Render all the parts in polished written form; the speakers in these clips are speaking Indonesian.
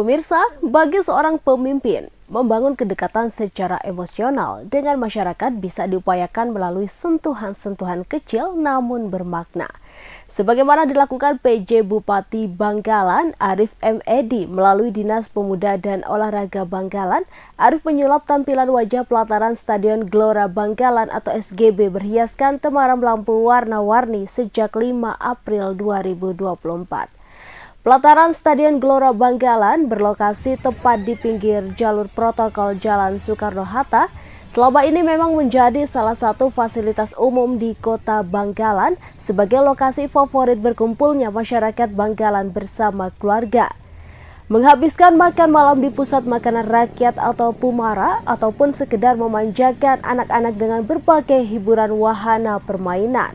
Pemirsa, bagi seorang pemimpin, membangun kedekatan secara emosional dengan masyarakat bisa diupayakan melalui sentuhan-sentuhan kecil namun bermakna. Sebagaimana dilakukan PJ Bupati Bangkalan, Arif M. Edi, melalui Dinas Pemuda dan Olahraga Bangkalan, Arif menyulap tampilan wajah pelataran Stadion Gelora Bangkalan atau SGB berhiaskan temaram lampu warna-warni sejak 5 April 2024. Pelataran Stadion Gelora Bangkalan berlokasi tepat di pinggir jalur protokol Jalan Soekarno-Hatta. Selama ini memang menjadi salah satu fasilitas umum di Kota Bangkalan sebagai lokasi favorit berkumpulnya masyarakat Bangkalan bersama keluarga. Menghabiskan makan malam di pusat makanan rakyat atau Pumara ataupun sekedar memanjakan anak-anak dengan berbagai hiburan wahana permainan.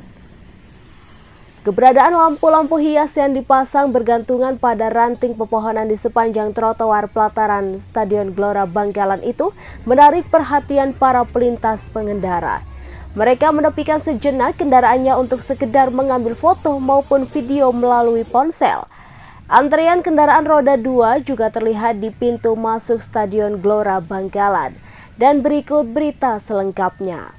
Keberadaan lampu-lampu hias yang dipasang bergantungan pada ranting pepohonan di sepanjang trotoar pelataran Stadion Gelora Bangkalan itu menarik perhatian para pelintas pengendara. Mereka menepikan sejenak kendaraannya untuk sekedar mengambil foto maupun video melalui ponsel. Antrian kendaraan roda 2 juga terlihat di pintu masuk Stadion Gelora Bangkalan. Dan berikut berita selengkapnya.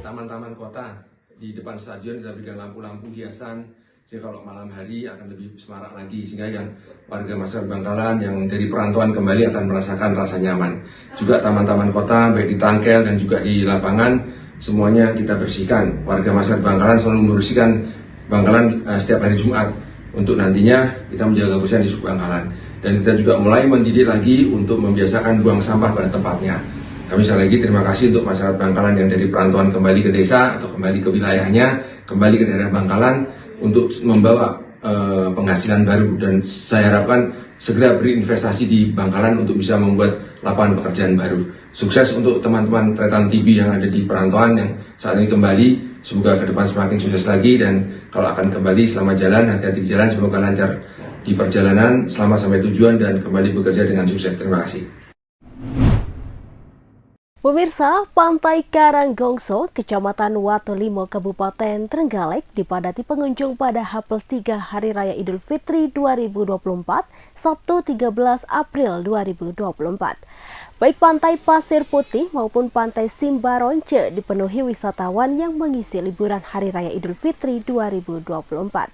Taman-taman kota di depan stadion kita berikan lampu-lampu hiasan, jadi kalau malam hari akan lebih semarak lagi sehingga yang warga masyarakat Bangkalan yang dari perantauan kembali akan merasakan rasa nyaman. Juga taman-taman kota baik di Tangkel dan juga di lapangan semuanya kita bersihkan. Warga masyarakat Bangkalan selalu membersihkan Bangkalan setiap hari Jumat untuk nantinya kita menjaga kebersihan di suku Bangkalan. Dan kita juga mulai mendidik lagi untuk membiasakan buang sampah pada tempatnya. Kami sekali lagi terima kasih untuk masyarakat Bangkalan yang dari perantauan kembali ke desa atau kembali ke wilayahnya, kembali ke daerah Bangkalan untuk membawa penghasilan baru, dan saya harapkan segera berinvestasi di Bangkalan untuk bisa membuat lapangan pekerjaan baru. Sukses untuk teman-teman Tretan TV yang ada di perantauan yang saat ini kembali, semoga ke depan semakin sukses lagi, dan kalau akan kembali selama jalan, hati-hati di jalan, semoga lancar di perjalanan, selamat sampai tujuan dan kembali bekerja dengan sukses. Terima kasih. Pemirsa, Pantai Karanggongso, Kecamatan Watolimo, Kabupaten Trenggalek dipadati pengunjung pada H+3 Hari Raya Idul Fitri 2024, Sabtu 13 April 2024. Baik Pantai Pasir Putih maupun Pantai Simbaronce dipenuhi wisatawan yang mengisi liburan Hari Raya Idul Fitri 2024.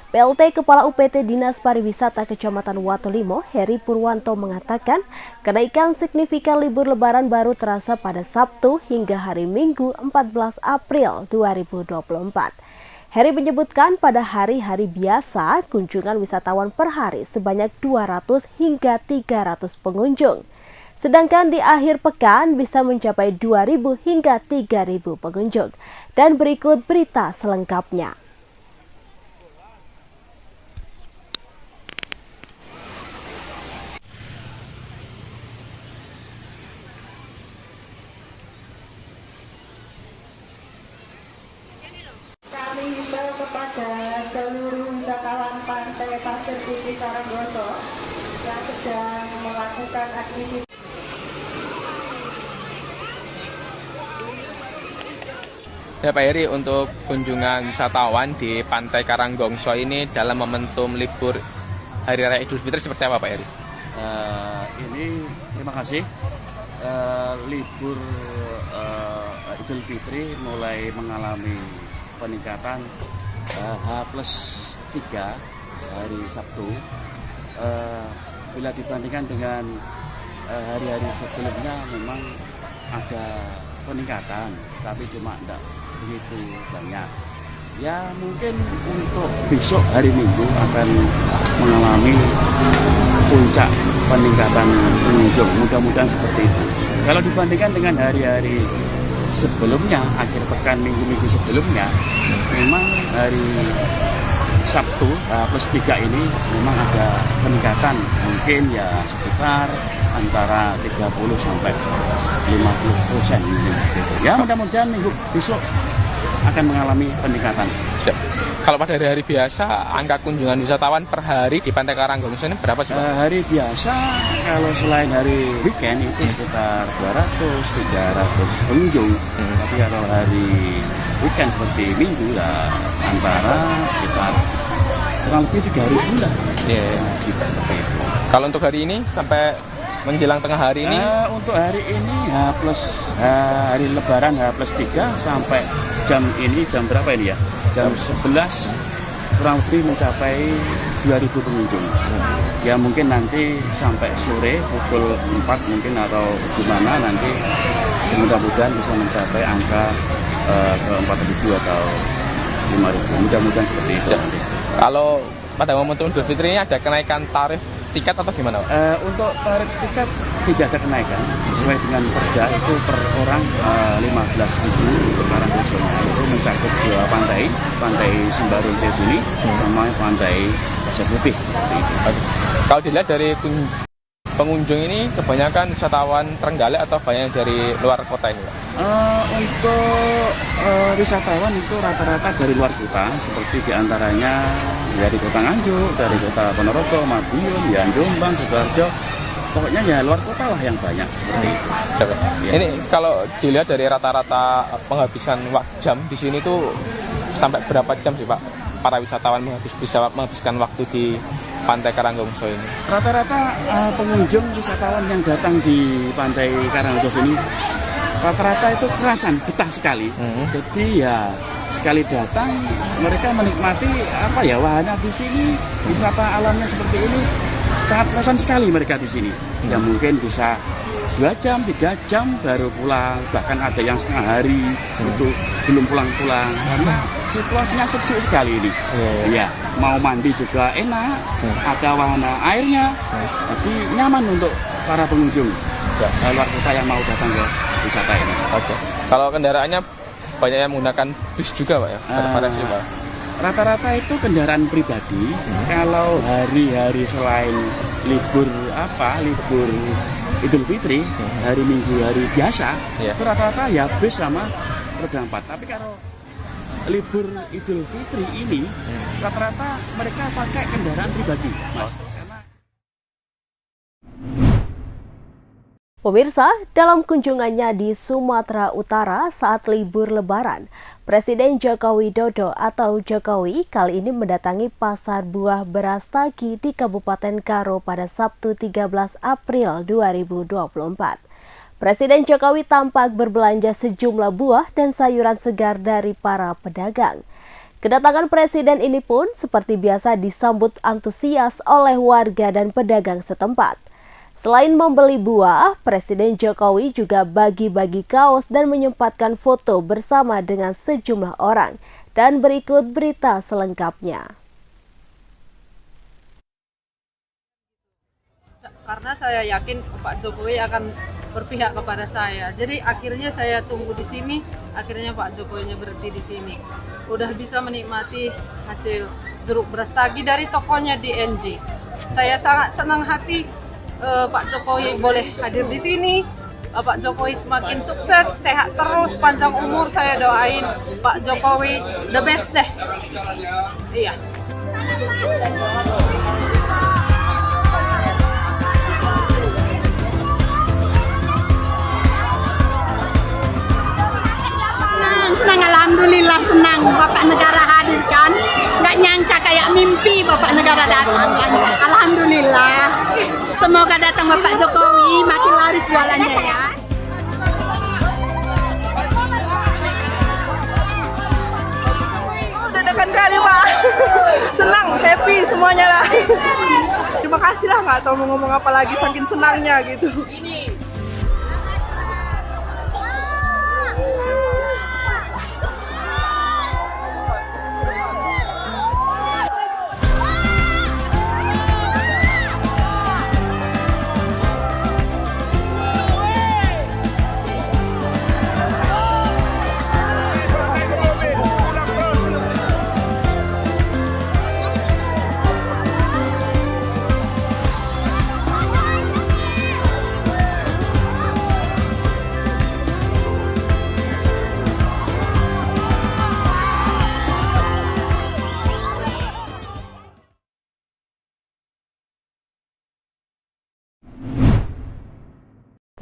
PLT Kepala UPT Dinas Pariwisata Kecamatan Watolimo, Heri Purwanto mengatakan, kenaikan signifikan libur Lebaran baru terasa pada Sabtu hingga hari Minggu 14 April 2024. Heri menyebutkan pada hari-hari biasa, kunjungan wisatawan per hari sebanyak 200 hingga 300 pengunjung. Sedangkan di akhir pekan bisa mencapai 2.000 hingga 3.000 pengunjung. Dan berikut berita selengkapnya. Himbau kepada seluruh wisatawan Pantai Pasir Putih Karanggongso yang sedang melakukan aktivitas. Ya Pak Heri, untuk kunjungan wisatawan di Pantai Karanggongso ini dalam momentum libur Hari Raya Idul Fitri seperti apa Pak Heri? Ini terima kasih. Libur Idul Fitri mulai mengalami peningkatan H+3 hari Sabtu. Bila dibandingkan dengan hari-hari sebelumnya memang ada peningkatan, tapi cuma tidak begitu banyak. Ya mungkin untuk besok hari Minggu akan mengalami puncak peningkatan pengunjung, mudah-mudahan seperti itu. Kalau dibandingkan dengan hari-hari sebelumnya, akhir pekan minggu-minggu sebelumnya, memang hari Sabtu +3 ini memang ada peningkatan, mungkin ya sekitar antara 30 sampai 50%. Ya mudah-mudahan minggu besok akan mengalami peningkatan. Siap. Kalau pada hari-hari biasa, angka kunjungan wisatawan per hari di Pantai Karanggongso ini berapa sih Pak? Hari biasa kalau selain hari weekend itu sekitar 200-300 pengunjung. Tapi kalau hari weekend seperti minggu lah antara sekitar kurang lebih 3.000 lah. Iya. Seperti itu. Kalau untuk hari ini sampai menjelang tengah hari ini? Untuk hari ini hari Lebaran H+3 sampai jam ini jam berapa ini ya? Jam 11 kurang lebih mencapai 2.000 pengunjung. Ya mungkin nanti sampai sore pukul 4 mungkin atau gimana nanti mudah-mudahan bisa mencapai angka ke 4.000 atau 5.000. Mudah-mudahan seperti itu. Ya. Kalau pada momentum Idul Fitri ini ada kenaikan tarif tiket atau gimana Pak? Untuk tarif tiket tidak ada kenaikan sesuai dengan perda itu per orang 15.000 untuk Karanggongso itu mencakup dua pantai Sembarung di sini sama pantai Pasir Putih seperti itu. Kalau dilihat dari pengunjung ini kebanyakan wisatawan Trenggalek atau banyak dari luar kota ini Pak? Untuk wisatawan itu rata-rata dari luar kota seperti diantaranya dari kota Nganjuk, dari kota Ponorogo, Madiun, ya Jombang, Sidoarjo. Pokoknya ya luar kota lah yang banyak seperti itu. Ya. Ini kalau dilihat dari rata-rata penghabisan jam di sini tuh sampai berapa jam sih Pak? Para wisatawan bisa menghabiskan waktu di Pantai Karanggongso ini. Rata-rata pengunjung wisatawan yang datang di Pantai Karanggongso ini rata-rata itu kerasan, betah sekali. Jadi ya sekali datang mereka menikmati wahana di sini, wisata alamnya seperti ini. Sangat kerasan sekali mereka di sini. Ya mungkin bisa 2 jam, 3 jam baru pulang. Bahkan ada yang setengah hari itu belum pulang-pulang karena situasinya sejuk sekali ini. Ya, mau mandi juga enak, ada wahana airnya. Jadi nyaman untuk para pengunjung luar kota yang mau datang ke wisata ini. Oke. Kalau kendaraannya banyak yang menggunakan bis juga Pak ya? Rata-rata itu kendaraan pribadi. Kalau hari-hari selain libur Idul Fitri, hari Minggu, hari biasa, itu rata-rata ya bis sama roda 4. Tapi kalau libur Idul Fitri ini, rata-rata mereka pakai kendaraan pribadi, Mas. Pemirsa, dalam kunjungannya di Sumatera Utara saat libur Lebaran, Presiden Joko Widodo atau Jokowi kali ini mendatangi Pasar Buah Brastagi di Kabupaten Karo pada Sabtu 13 April 2024. Presiden Jokowi tampak berbelanja sejumlah buah dan sayuran segar dari para pedagang. Kedatangan Presiden ini pun seperti biasa disambut antusias oleh warga dan pedagang setempat. Selain membeli buah, Presiden Jokowi juga bagi-bagi kaos dan menyempatkan foto bersama dengan sejumlah orang. Dan berikut berita selengkapnya. Karena saya yakin Pak Jokowi akan berpihak kepada saya. Jadi akhirnya saya tunggu di sini, akhirnya Pak Jokowinya berhenti di sini. Udah bisa menikmati hasil jeruk brastagi dari tokonya di NJ. Saya sangat senang hati Pak Jokowi boleh hadir di sini. Pak Jokowi semakin sukses, sehat terus, panjang umur. Saya doain Pak Jokowi the best deh. Iya. Senang, alhamdulillah senang Bapak Negara hadirkan. Nggak nyangka kayak mimpi Bapak Negara datang. Alhamdulillah. Semoga datang Bapak Jokowi makin laris jualannya ya. Deg-degan kali Pak. Senang, happy semuanya lah. Terima kasih lah, nggak tahu mau ngomong apa lagi saking senangnya gitu.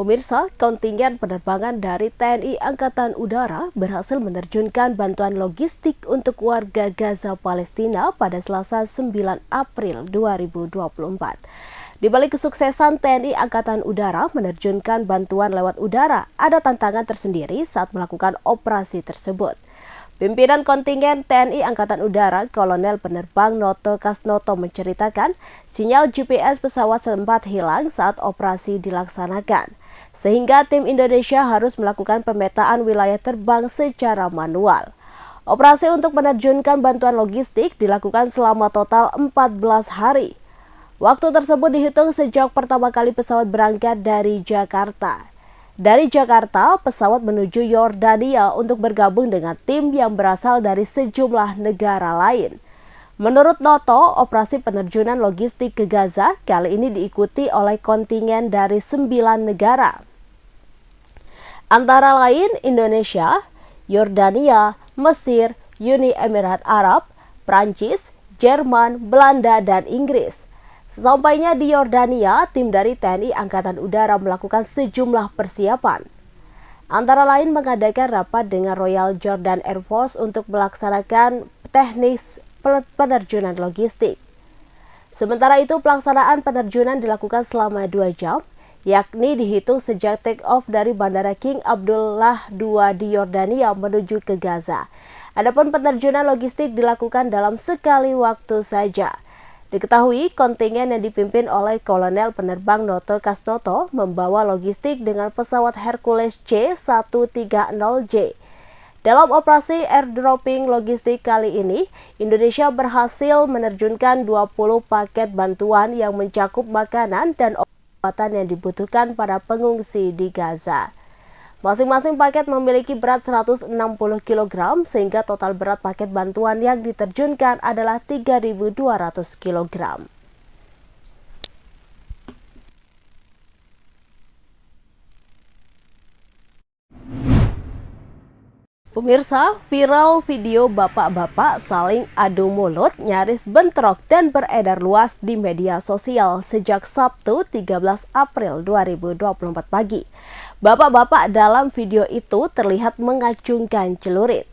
Pemirsa, kontingen penerbangan dari TNI Angkatan Udara berhasil menerjunkan bantuan logistik untuk warga Gaza Palestina pada Selasa 9 April 2024. Di balik kesuksesan TNI Angkatan Udara menerjunkan bantuan lewat udara, ada tantangan tersendiri saat melakukan operasi tersebut. Pimpinan kontingen TNI Angkatan Udara, Kolonel Penerbang Noto Kasnoto menceritakan, sinyal GPS pesawat sempat hilang saat operasi dilaksanakan, sehingga tim Indonesia harus melakukan pemetaan wilayah terbang secara manual. Operasi untuk menerjunkan bantuan logistik dilakukan selama total 14 hari. Waktu tersebut dihitung sejak pertama kali pesawat berangkat dari Jakarta. Dari Jakarta, pesawat menuju Yordania untuk bergabung dengan tim yang berasal dari sejumlah negara lain. Menurut Noto, operasi penerjunan logistik ke Gaza kali ini diikuti oleh kontingen dari 9 negara. Antara lain Indonesia, Yordania, Mesir, Uni Emirat Arab, Prancis, Jerman, Belanda, dan Inggris. Sesampainya di Yordania, tim dari TNI Angkatan Udara melakukan sejumlah persiapan. Antara lain mengadakan rapat dengan Royal Jordan Air Force untuk melaksanakan teknis penerjunan logistik. Sementara itu, pelaksanaan penerjunan dilakukan selama 2 jam, yakni dihitung sejak take off dari Bandara King Abdullah II di Yordania menuju ke Gaza. Adapun penerjunan logistik dilakukan dalam sekali waktu saja. Diketahui kontingen yang dipimpin oleh Kolonel Penerbang Noto Kasnoto membawa logistik dengan pesawat Hercules C-130J. Dalam operasi airdropping logistik kali ini, Indonesia berhasil menerjunkan 20 paket bantuan yang mencakup makanan dan obat-obatan yang dibutuhkan para pengungsi di Gaza. Masing-masing paket memiliki berat 160 kg sehingga total berat paket bantuan yang diterjunkan adalah 3.200 kg. Pemirsa, viral video bapak-bapak saling adu mulut nyaris bentrok dan beredar luas di media sosial sejak Sabtu 13 April 2024 pagi. Bapak-bapak dalam video itu terlihat mengacungkan celurit.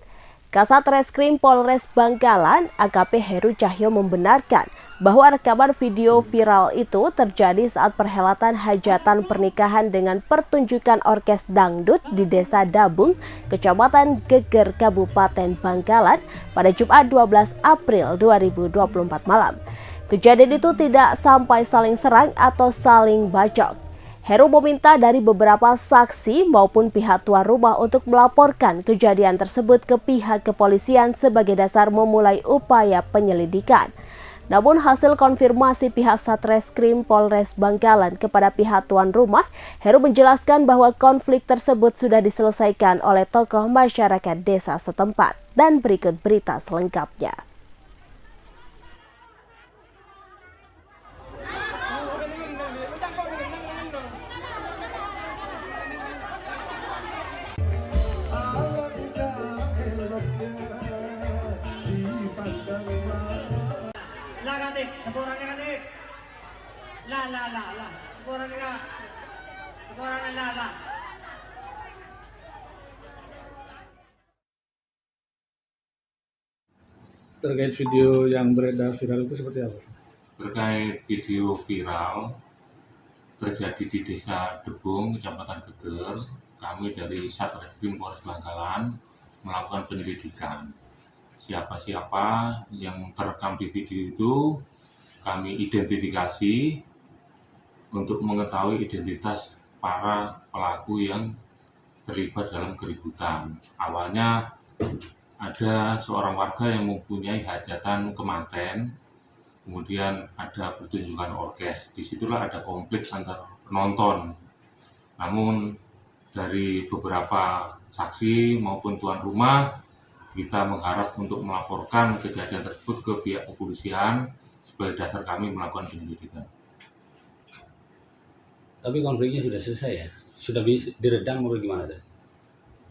Kasat Reskrim Polres Bangkalan, AKP Heru Cahyo membenarkan bahwa rekaman video viral itu terjadi saat perhelatan hajatan pernikahan dengan pertunjukan orkes dangdut di Desa Dabung, Kecamatan Geger, Kabupaten Bangkalan pada Jumat 12 April 2024 malam. Kejadian itu tidak sampai saling serang atau saling bacok. Heru meminta dari beberapa saksi maupun pihak tuan rumah untuk melaporkan kejadian tersebut ke pihak kepolisian sebagai dasar memulai upaya penyelidikan. Namun hasil konfirmasi pihak Satreskrim Polres Bangkalan kepada pihak tuan rumah, Heru menjelaskan bahwa konflik tersebut sudah diselesaikan oleh tokoh masyarakat desa setempat. Dan berikut berita selengkapnya. Terkait video yang beredar viral itu seperti apa? Terkait video viral terjadi di Desa Debung, Kecamatan Geger, kami dari Satreskrim Polres Bangkalan melakukan penyelidikan. Siapa-siapa yang terekam di video itu kami identifikasi untuk mengetahui identitas para pelaku yang terlibat dalam keributan. Awalnya ada seorang warga yang mempunyai hajatan kemanten, kemudian ada pertunjukan orkes. Disitulah ada konflik antar penonton. Namun dari beberapa saksi maupun tuan rumah, kita mengharap untuk melaporkan kejadian tersebut ke pihak kepolisian sebagai dasar kami melakukan penyelidikan. Tapi konfliknya sudah selesai ya? Sudah diredam atau gimana?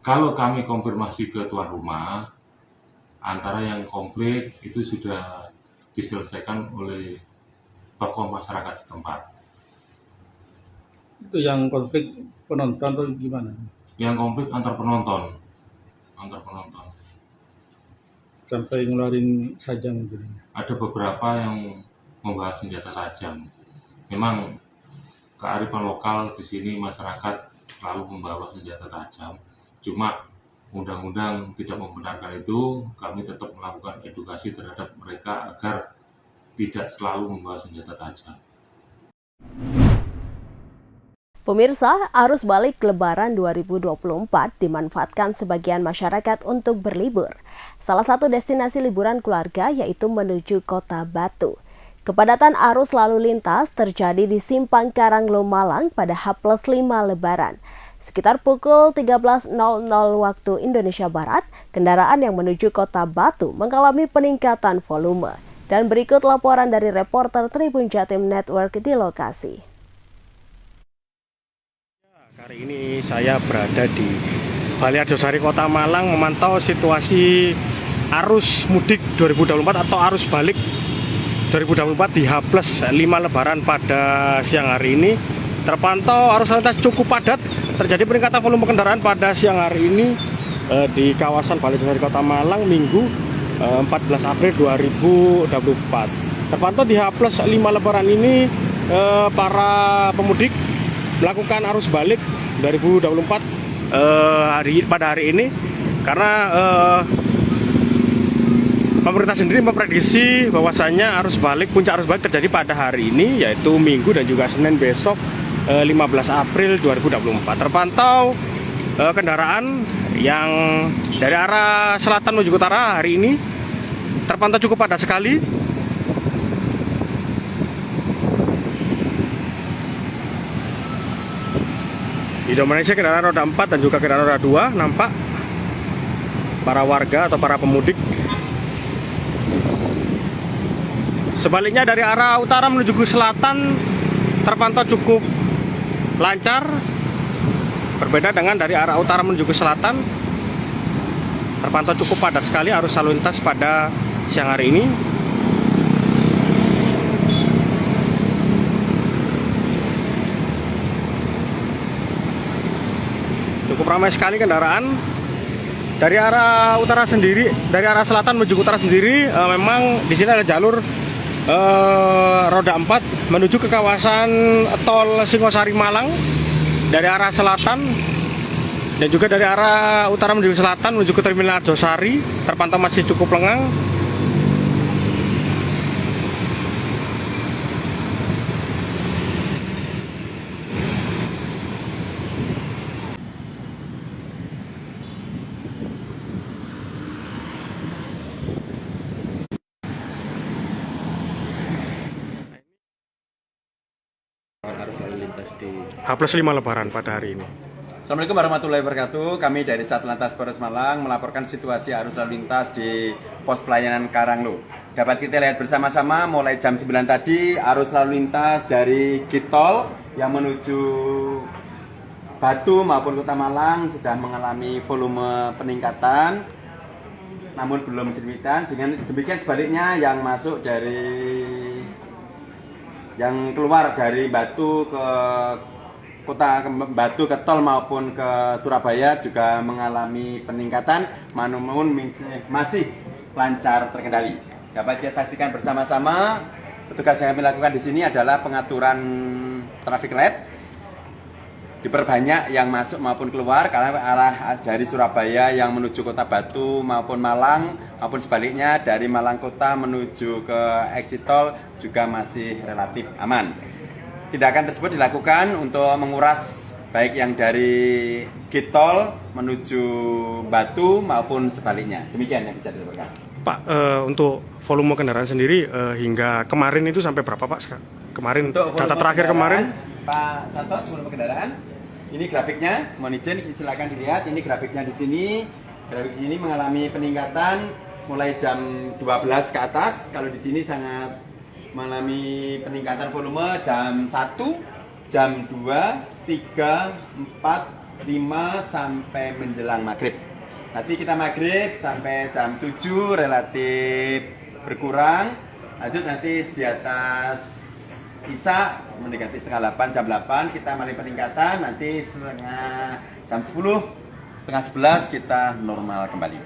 Kalau kami konfirmasi ke tuan rumah, antara yang konflik itu sudah diselesaikan oleh tokoh masyarakat setempat. Itu yang konflik penonton atau gimana? Yang konflik antar penonton. Sampai ngeluarin sajam gitu. Ada beberapa yang membawa senjata tajam. Memang kearifan lokal di sini masyarakat selalu membawa senjata tajam. Cuma undang-undang tidak membenarkan itu, kami tetap melakukan edukasi terhadap mereka agar tidak selalu membawa senjata tajam. Pemirsa, arus balik Lebaran 2024 dimanfaatkan sebagian masyarakat untuk berlibur. Salah satu destinasi liburan keluarga yaitu menuju Kota Batu. Kepadatan arus lalu lintas terjadi di Simpang Karanglo Malang pada H+5 Lebaran. Sekitar pukul 13.00 waktu Indonesia Barat, kendaraan yang menuju Kota Batu mengalami peningkatan volume. Dan berikut laporan dari reporter Tribun Jatim Network di lokasi. Hari ini saya berada di Balai Arjosari Kota Malang memantau situasi arus mudik 2024 atau arus balik 2024 di H+5 Lebaran pada siang hari ini. Terpantau arus lalu lintas cukup padat, terjadi peningkatan volume kendaraan pada siang hari ini di kawasan Balai Arjosari Kota Malang Minggu 14 April 2024. Terpantau di H+5 Lebaran ini para pemudik melakukan arus balik 2024 pada hari ini karena pemerintah sendiri memprediksi bahwasannya puncak arus balik terjadi pada hari ini, yaitu Minggu dan juga Senin besok 15 April 2024. Terpantau kendaraan yang dari arah selatan menuju utara hari ini terpantau cukup padat sekali. Didominasi kendaraan roda 4 dan juga kendaraan roda 2 nampak para warga atau para pemudik. Sebaliknya dari arah utara menuju ke selatan terpantau cukup lancar. Berbeda dengan dari arah utara menuju ke selatan terpantau cukup padat sekali arus lalu lintas pada siang hari ini. Cukup ramai sekali kendaraan dari arah utara sendiri, dari arah selatan menuju ke utara sendiri. Memang di sini ada jalur roda 4 menuju ke kawasan tol Singosari Malang dari arah selatan dan juga dari arah utara menuju ke selatan menuju ke Terminal Arjosari terpantau masih cukup lengang. H+5 Lebaran pada hari ini. Assalamualaikum warahmatullahi wabarakatuh. Kami dari Satlantas Polres Malang melaporkan situasi arus lalu lintas di pos pelayanan Karanglo. Dapat kita lihat bersama-sama mulai jam 9 tadi arus lalu lintas dari Gitol yang menuju Batu maupun Kota Malang sudah mengalami volume peningkatan, namun belum signifikan. Dengan demikian sebaliknya yang keluar dari Batu ke Kota Batu ke tol maupun ke Surabaya juga mengalami peningkatan, namun masih lancar terkendali. Dapat kita saksikan bersama-sama. Petugas yang kami lakukan di sini adalah pengaturan traffic light, diperbanyak yang masuk maupun keluar karena arah dari Surabaya yang menuju Kota Batu maupun Malang maupun sebaliknya dari Malang Kota menuju ke exit tol juga masih relatif aman. Tindakan tersebut dilakukan untuk menguras baik yang dari Gitol menuju Batu maupun sebaliknya. Demikian yang bisa dilakukan. Pak, untuk volume kendaraan sendiri hingga kemarin itu sampai berapa Pak? Kemarin untuk data terakhir kemarin Pak Santos, volume kendaraan. Ini grafiknya, mohon izin silakan dilihat. Ini grafiknya di sini. Grafik ini mengalami peningkatan mulai jam 12 ke atas. Kalau di sini sangat mengalami peningkatan volume jam 1, jam 2, 3, 4, 5 sampai menjelang maghrib. Nanti kita maghrib sampai jam 7 relatif berkurang. Lanjut nanti di atas Isa mendekati setengah 8, jam 8 kita mulai peningkatan, nanti jam 10, setengah 11 kita normal kembali.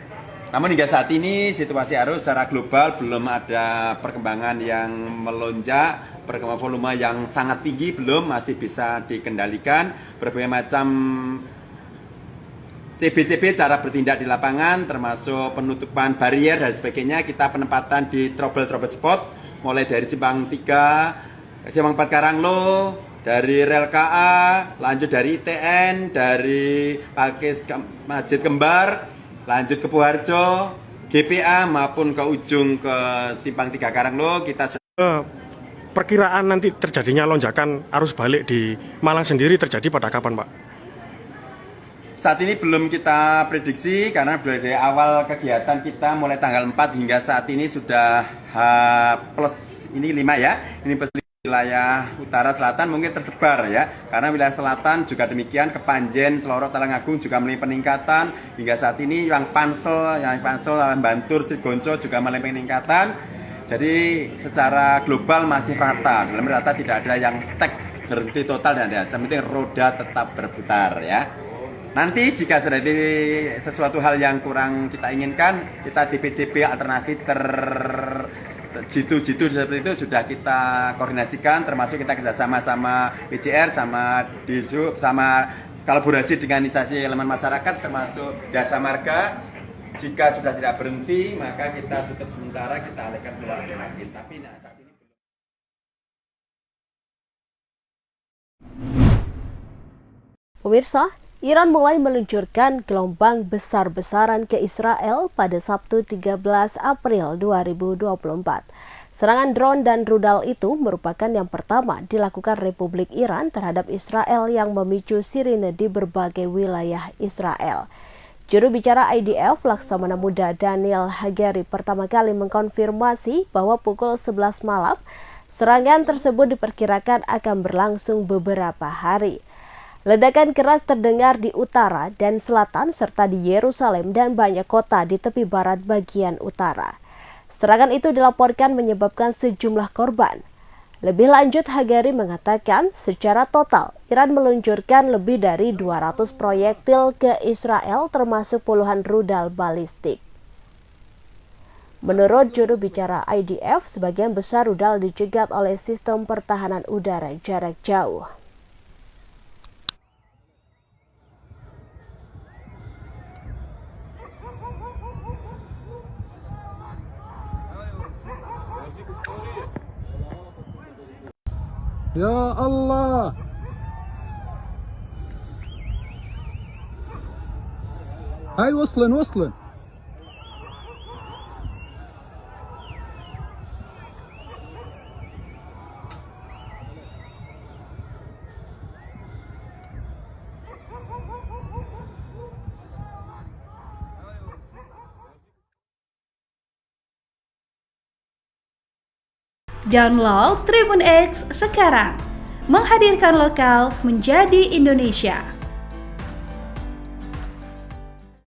Namun hingga saat ini situasi arus secara global belum ada perkembangan yang melonjak, perkembangan volume yang sangat tinggi belum, masih bisa dikendalikan. Berbagai macam CB cara bertindak di lapangan, termasuk penutupan barier dan sebagainya, kita penempatan di trouble spot, mulai dari Simpang 3, Simpang 4 Karanglo, dari Rel KA, lanjut dari ITN, dari Pakis Masjid Kembar, lanjut ke Puharjo, GPA, maupun ke ujung ke Simpang 3 Karanglo. Kita perkiraan nanti terjadinya lonjakan arus balik di Malang sendiri terjadi pada kapan, Pak? Saat ini belum kita prediksi karena dari awal kegiatan kita mulai tanggal 4 hingga saat ini sudah ini 5 ya. Ini plus wilayah utara selatan mungkin tersebar ya. Karena wilayah selatan juga demikian, Kepanjen, Seloro, Talangagung juga mulai peningkatan. Hingga saat ini yang Pansel, Bantur, Sigonco juga mulai peningkatan. Jadi secara global masih rata. Dalam rata tidak ada yang stuck, berhenti total dan ada. Yang penting roda tetap berputar ya. Nanti jika terjadi sesuatu hal yang kurang kita inginkan, kita CP alternatif jitu seperti itu sudah kita koordinasikan, termasuk kita kerjasama sama PJR, sama Dishub, sama kolaborasi dengan instansi elemen masyarakat, termasuk Jasa Marga. Jika sudah tidak berhenti, maka kita tutup sementara, kita alihkan keluar ke Nakis. Tapi saat ini Pemirsa, Iran mulai meluncurkan gelombang besar-besaran ke Israel pada Sabtu 13 April 2024. Serangan drone dan rudal itu merupakan yang pertama dilakukan Republik Iran terhadap Israel yang memicu sirine di berbagai wilayah Israel. Juru bicara IDF Laksamana Muda Daniel Hagari pertama kali mengkonfirmasi bahwa pukul 11 malam, serangan tersebut diperkirakan akan berlangsung beberapa hari. Ledakan keras terdengar di utara dan selatan serta di Yerusalem dan banyak kota di tepi barat bagian utara. Serangan itu dilaporkan menyebabkan sejumlah korban. Lebih lanjut, Hagari mengatakan secara total Iran meluncurkan lebih dari 200 proyektil ke Israel termasuk puluhan rudal balistik. Menurut juru bicara IDF, sebagian besar rudal dicegat oleh sistem pertahanan udara jarak jauh. Ya Allah. Hai وصلن. Download Tribun X sekarang, menghadirkan lokal menjadi Indonesia.